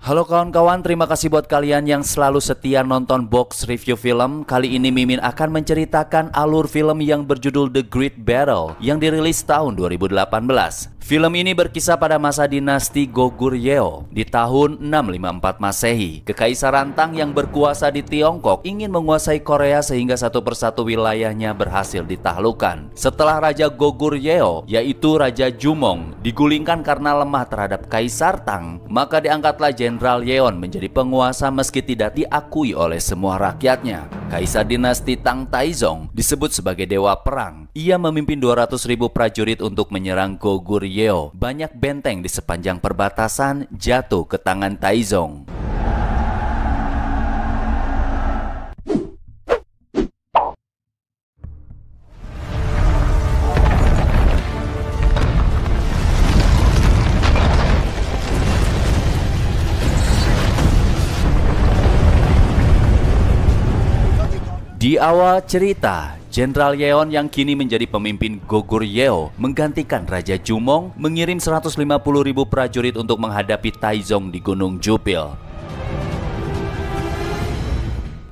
Halo kawan-kawan, terima kasih buat kalian yang selalu setia nonton box review film. Kali ini Mimin akan menceritakan alur film yang berjudul The Great Battle yang dirilis tahun 2018. Film ini berkisah pada masa dinasti Goguryeo di tahun 654 Masehi. Kekaisaran Tang yang berkuasa di Tiongkok ingin menguasai Korea sehingga satu persatu wilayahnya berhasil ditaklukkan. Setelah Raja Goguryeo, yaitu Raja Jumong, digulingkan karena lemah terhadap Kaisar Tang, maka diangkatlah Jenderal Yeon menjadi penguasa meski tidak diakui oleh semua rakyatnya. Kaisar dinasti Tang Taizong disebut sebagai dewa perang. Ia memimpin 200.000 prajurit untuk menyerang Goguryeo. Banyak benteng di sepanjang perbatasan jatuh ke tangan Taizong. Di awal cerita, Jenderal Yeon yang kini menjadi pemimpin Goguryeo menggantikan Raja Jumong mengirim 150.000 prajurit untuk menghadapi Taizong di Gunung Jupil.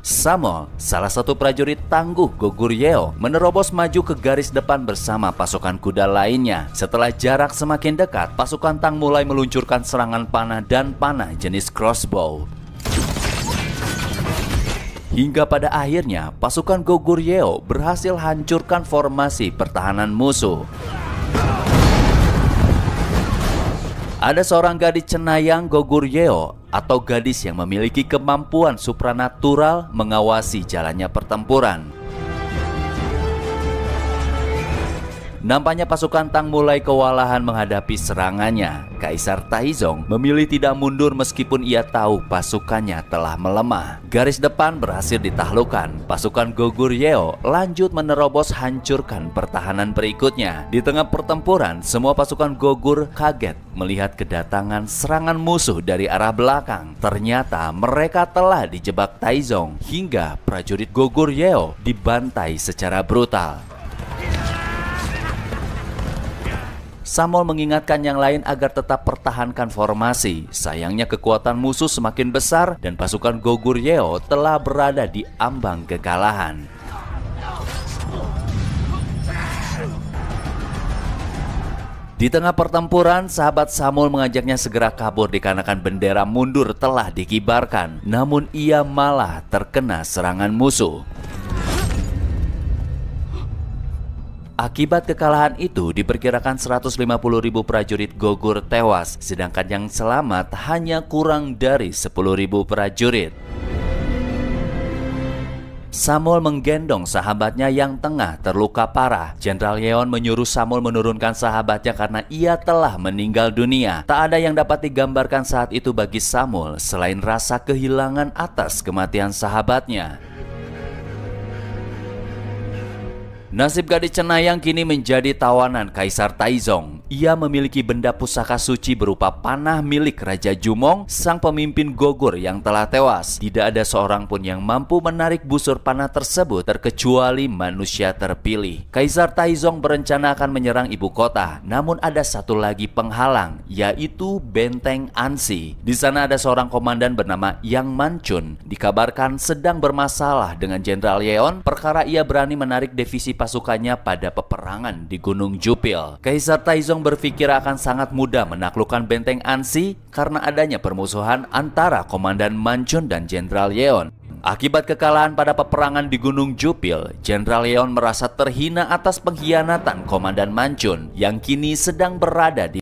Samol, salah satu prajurit tangguh Goguryeo, menerobos maju ke garis depan bersama pasukan kuda lainnya. Setelah jarak semakin dekat, pasukan Tang mulai meluncurkan serangan panah dan panah jenis crossbow. Hingga pada akhirnya pasukan Goguryeo berhasil hancurkan formasi pertahanan musuh. Ada seorang gadis cenayang Goguryeo atau gadis yang memiliki kemampuan supranatural mengawasi jalannya pertempuran. Nampaknya pasukan Tang mulai kewalahan menghadapi serangannya. Kaisar Taizong memilih tidak mundur meskipun ia tahu pasukannya telah melemah. Garis depan berhasil ditaklukkan. Pasukan Goguryeo lanjut menerobos hancurkan pertahanan berikutnya. Di tengah pertempuran, semua pasukan Gogur kaget melihat kedatangan serangan musuh dari arah belakang. Ternyata mereka telah dijebak Taizong hingga prajurit Goguryeo dibantai secara brutal. Samol mengingatkan yang lain agar tetap pertahankan formasi. Sayangnya kekuatan musuh semakin besar dan pasukan Goguryeo telah berada di ambang kekalahan. Di tengah pertempuran, sahabat Samol mengajaknya segera kabur dikarenakan bendera mundur telah dikibarkan. Namun ia malah terkena serangan musuh. Akibat kekalahan itu, diperkirakan 150.000 prajurit Gogur tewas, sedangkan yang selamat hanya kurang dari 10.000 prajurit. Samol menggendong sahabatnya yang tengah terluka parah. Jenderal Yeon menyuruh Samol menurunkan sahabatnya karena ia telah meninggal dunia. Tak ada yang dapat digambarkan saat itu bagi Samol selain rasa kehilangan atas kematian sahabatnya. Nasib gadis cenayang kini menjadi tawanan Kaisar Taizong. Ia memiliki benda pusaka suci berupa panah milik Raja Jumong, sang pemimpin Gogur yang telah tewas. Tidak ada seorang pun yang mampu menarik busur panah tersebut terkecuali manusia terpilih. Kaisar Taizong berencana akan menyerang ibu kota, namun ada satu lagi penghalang, yaitu Benteng Ansi. Di sana ada seorang komandan bernama Yang Manchun, dikabarkan sedang bermasalah dengan Jenderal Yeon perkara ia berani menarik divisi pasukannya pada peperangan di Gunung Jupil. Kaisar Taizong berpikir akan sangat mudah menaklukkan Benteng Ansi karena adanya permusuhan antara Komandan Manchun dan Jenderal Yeon. Akibat kekalahan pada peperangan di Gunung Jupil, Jenderal Yeon merasa terhina atas pengkhianatan Komandan Manchun yang kini sedang berada di